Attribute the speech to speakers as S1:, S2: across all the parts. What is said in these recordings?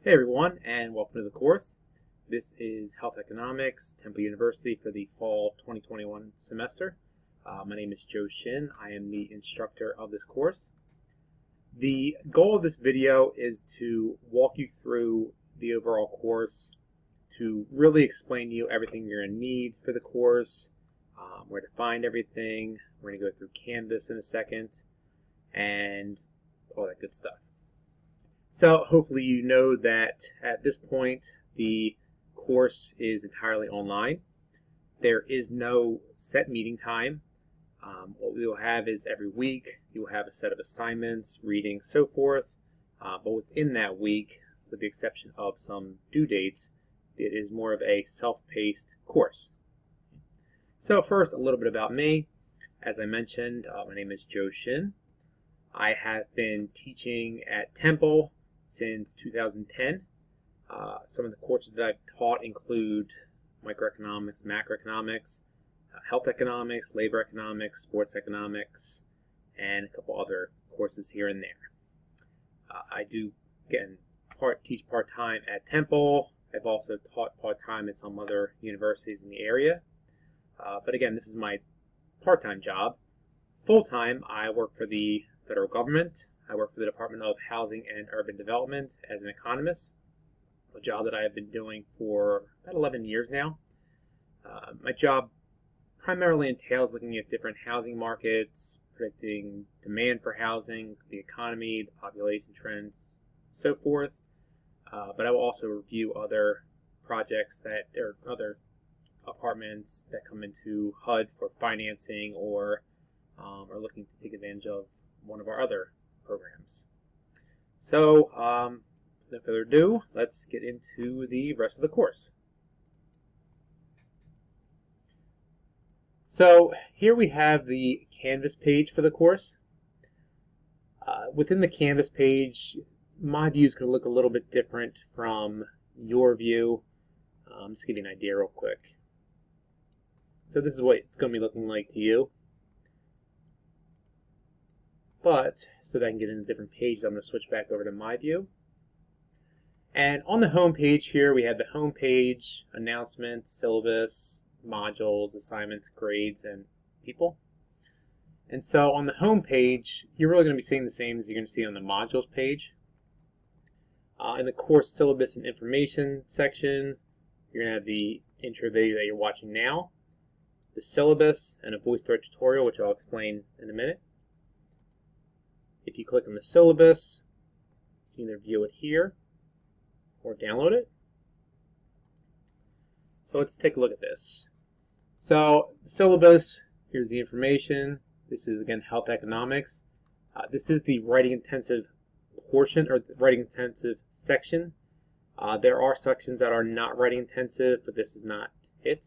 S1: Hey everyone, and welcome to the course. This is Health Economics, Temple University for the fall 2021 semester. My name is Joe Shin. I am the instructor of this course. The goal of this video is to walk you through the overall course, to really explain to you everything you're going to need for the course, where to find everything. We're going to go through Canvas in a second, and all that good stuff. So hopefully you know that at this point the course is entirely online. There is no set meeting time. What we will have is every week you will have a set of assignments, reading, so forth. But within that week, with the exception of some due dates, it is more of a self-paced course. So first, a little bit about me. As I mentioned, my name is Joe Shin. I have been teaching at Temple since 2010. Some of the courses that I've taught include microeconomics, macroeconomics, health economics, labor economics, sports economics, and a couple other courses here and there. I do, again, teach part-time at Temple. I've also taught part-time at some other universities in the area. But again, this is my part-time job. Full-time, I work for the federal government. I work for the Department of Housing and Urban Development as an economist, a job that I have been doing for about 11 years now. My job primarily entails looking at different housing markets, predicting demand for housing, the economy, the population trends, so forth. But I will also review other projects that or other apartments that come into HUD for financing or are looking to take advantage of one of our other programs. So, no further ado, let's get into the rest of the course. So here we have the Canvas page for the course. Within the Canvas page, my view is going to look a little bit different from your view. Just to give you an idea real quick. So this is what it's going to be looking like to you. But so that I can get into different pages, I'm going to switch back over to my view. And on the home page here, we have the home page, announcements, syllabus, modules, assignments, grades, and people. And so on the home page, you're really going to be seeing the same as you're going to see on the modules page. In the course syllabus and information section, you're going to have the intro video that you're watching now, the syllabus, and a VoiceThread tutorial, which I'll explain in a minute. If you click on the syllabus, you can either view it here or download it. So let's take a look at this. So the syllabus, here's the information. This is, again, health economics. This is the writing intensive portion, or the writing intensive section. There are sections that are not writing intensive, but this is not it.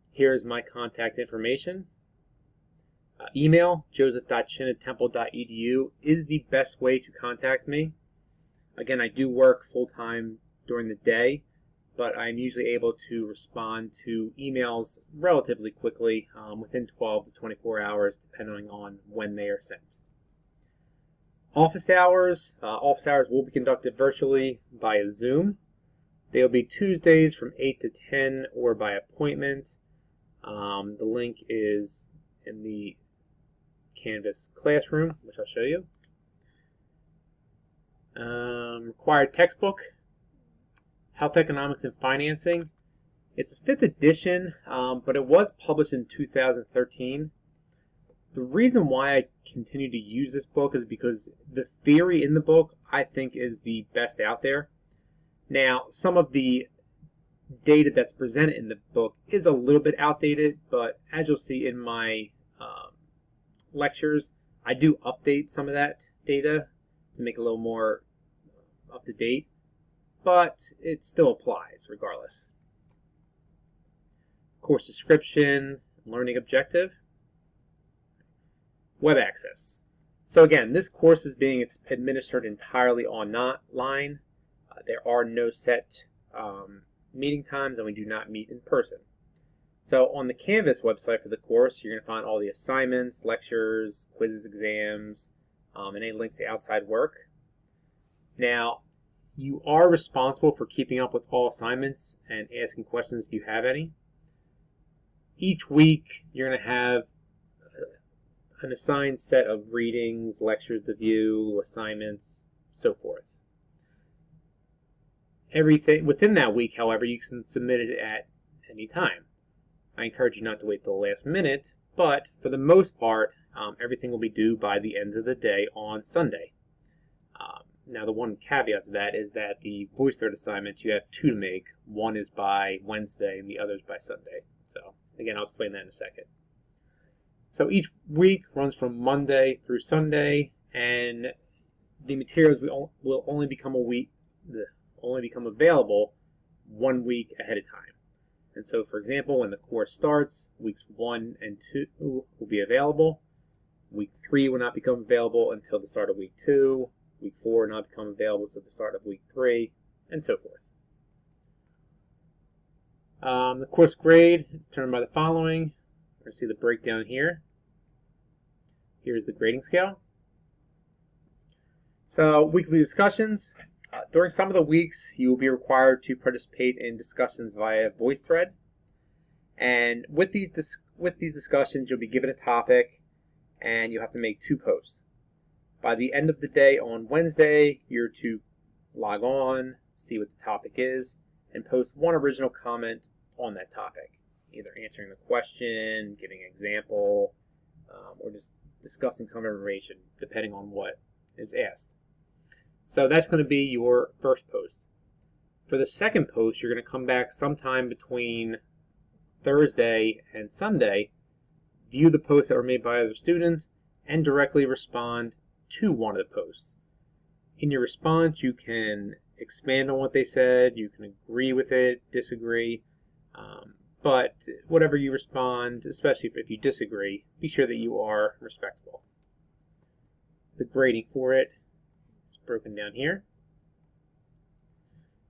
S1: Here's my contact information. Email, joseph.chin@temple.edu, is the best way to contact me. Again, I do work full-time during the day, but I'm usually able to respond to emails relatively quickly, within 12 to 24 hours, depending on when they are sent. Office hours will be conducted virtually via Zoom. They will be Tuesdays from 8 to 10 or by appointment. The link is in the Canvas classroom, which I'll show you. Required textbook, Health Economics and Financing. It's a 5th edition, but it was published in 2013. The reason why I continue to use this book is because the theory in the book, I think, is the best out there. Now, some of the data that's presented in the book is a little bit outdated, but as you'll see in my lectures, I do update some of that data to make it a little more up to date, but it still applies regardless. Course description, learning objective, web access. So again, this course is being administered entirely online. There are no set meeting times, and we do not meet in person. So on the Canvas website for the course, you're going to find all the assignments, lectures, quizzes, exams, and any links to outside work. Now, You are responsible for keeping up with all assignments and asking questions if you have any. Each week, you're going to have an assigned set of readings, lectures to view, assignments, so forth. Everything within that week, however, you can submit it at any time. I encourage you not to wait till the last minute, but for the most part, everything will be due by the end of the day on Sunday. Now, the one caveat to that is that the VoiceThread assignments, you have 2 to make. One is by Wednesday and the other is by Sunday. So, again, I'll explain that in a second. So each week runs from Monday through Sunday, and the materials will only become available 1 week ahead of time. And so, for example, when the course starts, weeks 1 and 2 will be available. Week 3 will not become available until the start of week 2. Week 4 will not become available until the start of week 3, and so forth. The course grade is determined by the following. We're going to see the breakdown here. Here's the grading scale. So, weekly discussions. During some of the weeks, you will be required to participate in discussions via VoiceThread. And with these discussions, you'll be given a topic, and you'll have to make 2 posts. By the end of the day on Wednesday, you're to log on, see what the topic is, and post 1 original comment on that topic, either answering the question, giving an example, or just discussing some information, depending on what is asked. So that's going to be your first post. For the second post, you're going to come back sometime between Thursday and Sunday, view the posts that were made by other students, and directly respond to one of the posts. In your response, you can expand on what they said, you can agree with it, disagree, but whatever you respond, especially if you disagree, be sure that you are respectful. The grading for it is broken down here.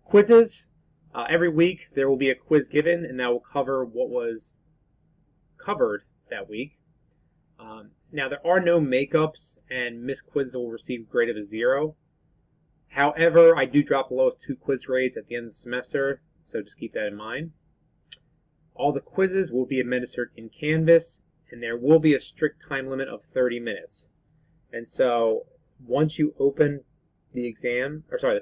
S1: Quizzes. Every week there will be a quiz given, and that will cover what was covered that week. Now, there are no makeups, and missed quizzes will receive a grade of a 0. However, I do drop the lowest 2 quiz grades at the end of the semester, so just keep that in mind. All the quizzes will be administered in Canvas, and there will be a strict time limit of 30 minutes. And so, once you open the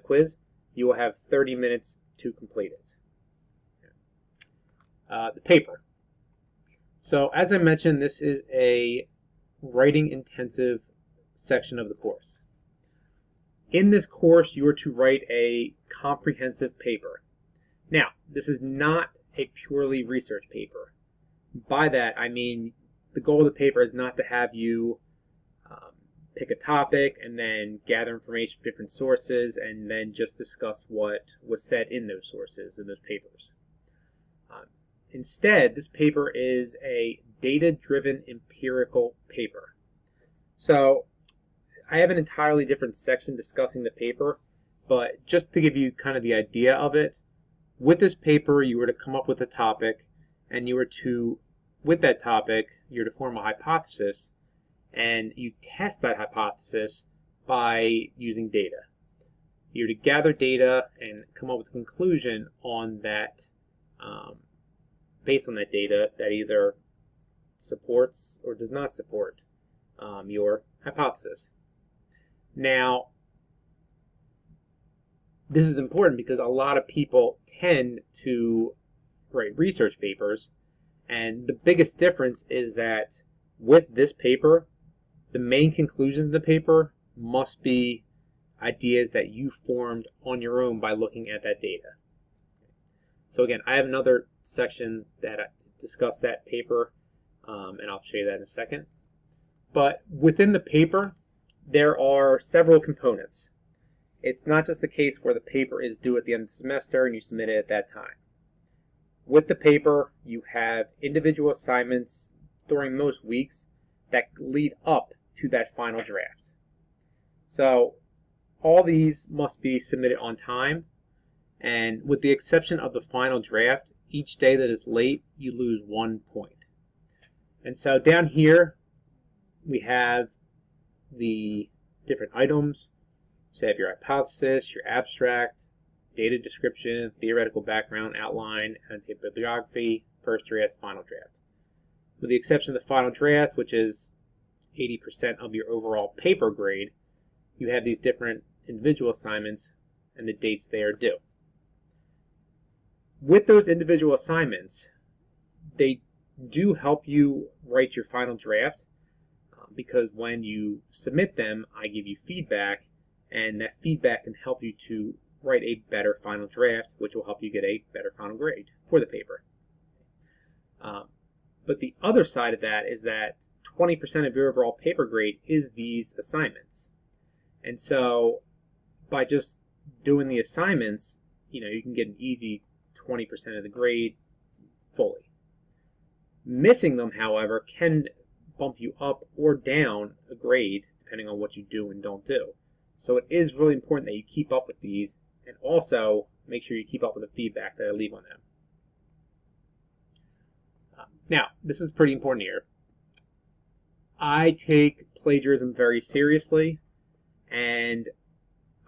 S1: quiz, you will have 30 minutes to complete it. The paper. So, as I mentioned, this is a writing-intensive section of the course. In this course, you are to write a comprehensive paper. Now, this is not a purely research paper. By that, I mean the goal of the paper is not to have you pick a topic and then gather information from different sources and then just discuss what was said in those sources, in those papers. Instead, this paper is a data-driven empirical paper. So, I have an entirely different section discussing the paper, but just to give you kind of the idea of it, with this paper you were to come up with a topic, and you were to, with that topic, you're to form a hypothesis, and you test that hypothesis by using data. You're to gather data and come up with a conclusion on that, based on that data that either supports or does not support your hypothesis. Now, this is important because a lot of people tend to write research papers, and the biggest difference is that with this paper, the main conclusions of the paper must be ideas that you formed on your own by looking at that data. So again, I have another section that discuss that paper, and I'll show you that in a second. But within the paper, there are several components. It's not just the case where the paper is due at the end of the semester and you submit it at that time. With the paper, you have individual assignments during most weeks that lead up to that final draft. So all these must be submitted on time, and with the exception of the final draft, each day that is late, you lose 1 point. And so down here, we have the different items. So you have your hypothesis, your abstract, data description, theoretical background, outline, annotated bibliography, first draft, final draft. With the exception of the final draft, which is 80% of your overall paper grade, you have these different individual assignments and the dates they are due. With those individual assignments, they do help you write your final draft because when you submit them, I give you feedback, and that feedback can help you to write a better final draft, which will help you get a better final grade for the paper. But the other side of that is that 20% of your overall paper grade is these assignments. And so by just doing the assignments, you can get an easy 20% of the grade fully. Missing them, however, can bump you up or down a grade depending on what you do and don't do. So it is really important that you keep up with these, and also make sure you keep up with the feedback that I leave on them. Now, this is pretty important here. I take plagiarism very seriously, and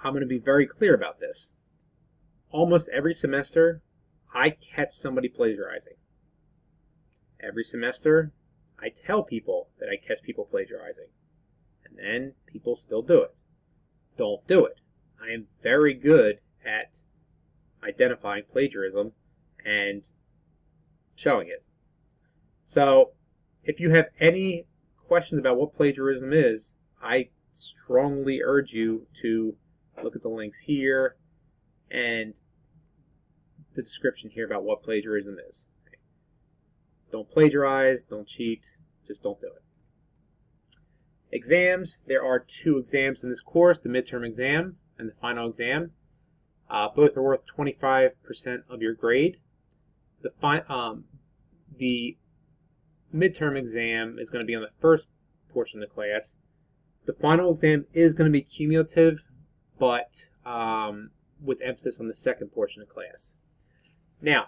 S1: I'm going to be very clear about this. Almost every semester, I catch somebody plagiarizing. Every semester, I tell people that I catch people plagiarizing, and then people still do it. Don't do it. I am very good at identifying plagiarism and showing it. So, if you have any questions about what plagiarism is, I strongly urge you to look at the links here and the description here about what plagiarism is. Don't plagiarize, don't cheat, just don't do it. Exams, there are 2 exams in this course, the midterm exam and the final exam. Both are worth 25% of your grade. The midterm exam is going to be on the first portion of the class. The final exam is going to be cumulative, but with emphasis on the second portion of class. Now,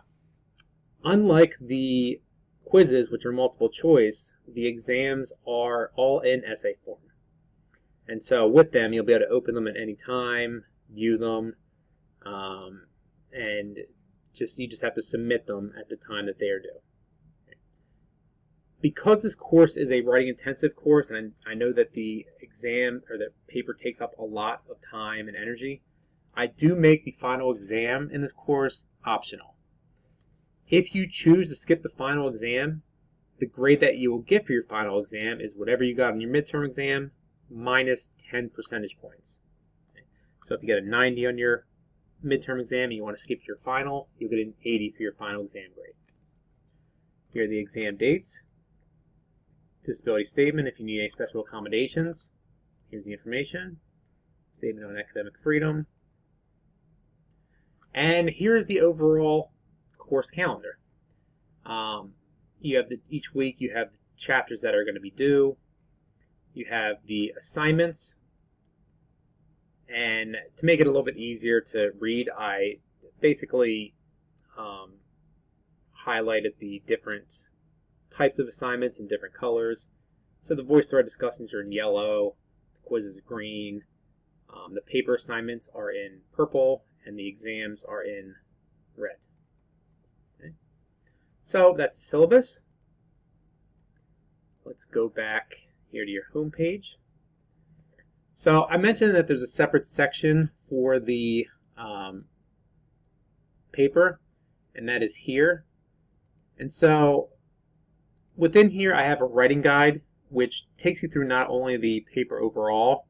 S1: unlike the quizzes, which are multiple choice, the exams are all in essay form. And so with them, you'll be able to open them at any time, view them, and you just have to submit them at the time that they are due. Because this course is a writing intensive course, and I know that the exam or the paper takes up a lot of time and energy, I do make the final exam in this course optional. If you choose to skip the final exam, the grade that you will get for your final exam is whatever you got on your midterm exam minus 10 percentage points. So if you get a 90 on your midterm exam and you want to skip your final, you'll get an 80 for your final exam grade. Here are the exam dates. Disability statement if you need any special accommodations. Here's the information. Statement on academic freedom. And here's the overall course calendar. You have each week you have the chapters that are going to be due. You have the assignments. And to make it a little bit easier to read, I basically highlighted the different types of assignments in different colors. So the VoiceThread discussions are in yellow, the quizzes are green, the paper assignments are in purple, and the exams are in red. Okay. So that's the syllabus. Let's go back here to your home page. So I mentioned that there's a separate section for the paper, and that is here. And so within here I have a writing guide which takes you through not only the paper overall,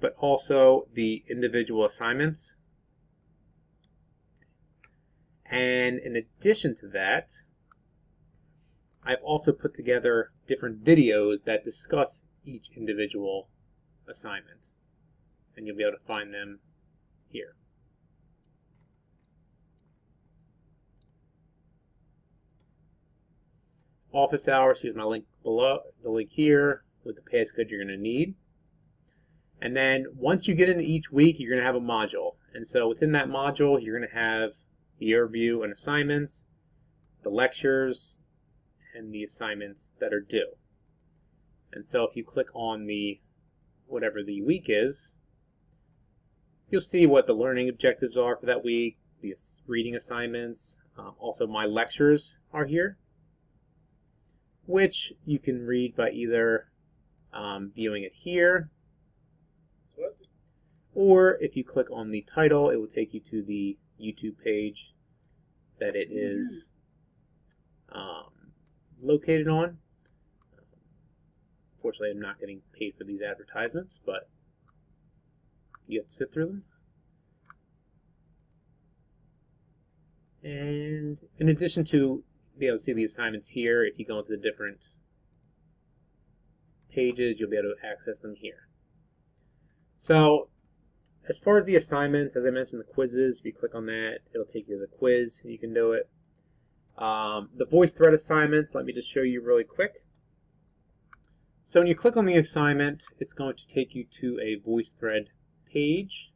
S1: but also the individual assignments. And in addition to that, I've also put together different videos that discuss each individual assignment. And you'll be able to find them here. Office hours, here's my link below, the link here with the passcode you're going to need. And then once you get into each week, you're going to have a module. And so within that module, you're going to have the overview and assignments, the lectures, and the assignments that are due. And so if you click on the whatever the week is, You'll see what the learning objectives are for that week, the reading assignments. Also, my lectures are here, which you can read by either viewing it here, or if you click on the title, it will take you to the YouTube page that it is located on. Unfortunately, I'm not getting paid for these advertisements, but you have to sit through them. And in addition to be able to see the assignments here, if you go into the different pages, you'll be able to access them here. So as far as the assignments, as I mentioned, the quizzes, if you click on that, it'll take you to the quiz, and you can do it. The VoiceThread assignments, let me just show you really quick. So when you click on the assignment, it's going to take you to a VoiceThread page.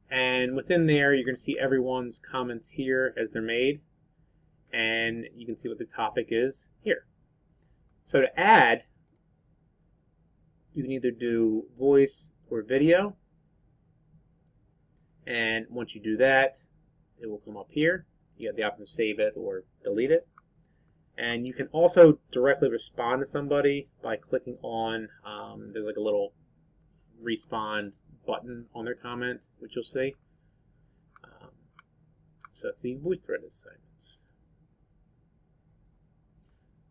S1: And within there, you're going to see everyone's comments here as they're made. And you can see what the topic is here. So to add, you can either do voice or video. And once you do that, it will come up here. You have the option to save it or delete it. And you can also directly respond to somebody by clicking on, there's like a little respond button on their comment, which you'll see. So that's the VoiceThread assignments.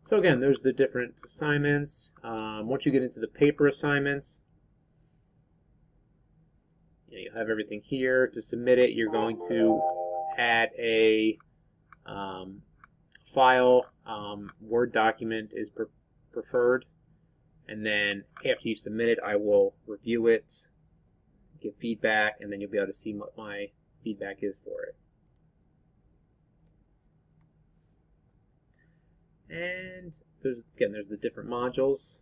S1: So again, there's the different assignments. Once you get into the paper assignments, you'll have everything here. To submit it, you're going to add a file. Word document is preferred. And then after you submit it, I will review it, give feedback, and then you'll be able to see what my feedback is for it. And there's the different modules.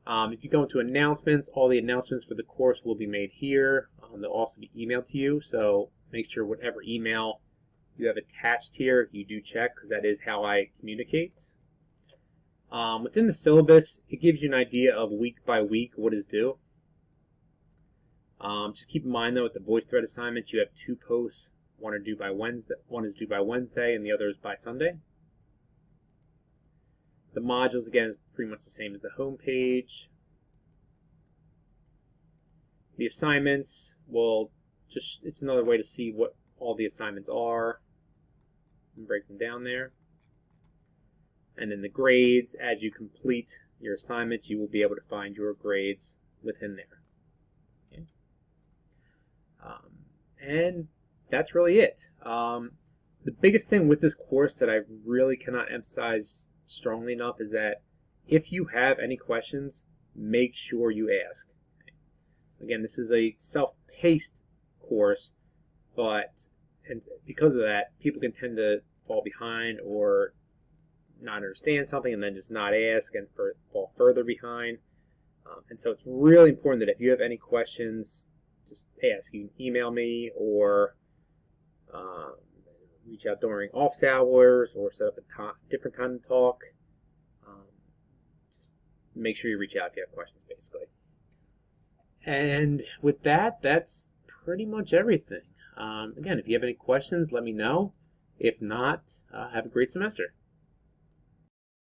S1: If you go into announcements, all the announcements for the course will be made here. They'll also be emailed to you, so make sure whatever email you have attached here, you do check, because that is how I communicate. Within the syllabus, it gives you an idea of week by week what is due. Just keep in mind though, with the VoiceThread assignments, you have 2 posts. One is due by Wednesday, and the other is by Sunday. The modules, again, is pretty much the same as the home page. The assignments will it's another way to see what all the assignments are, and breaks them down there. And then the grades, as you complete your assignments, you will be able to find your grades within there. Okay. And that's really it. The biggest thing with this course that I really cannot emphasize strongly enough is that if you have any questions, make sure you ask. Again, this is a self-paced course, and because of that, people can tend to fall behind or not understand something and then just not ask and fall further behind. And so it's really important that if you have any questions, just ask. You can email me or reach out during office hours or set up a different time to talk. Just make sure you reach out if you have questions, basically. And with that, that's pretty much everything. Again, if you have any questions, let me know. If not, have a great semester.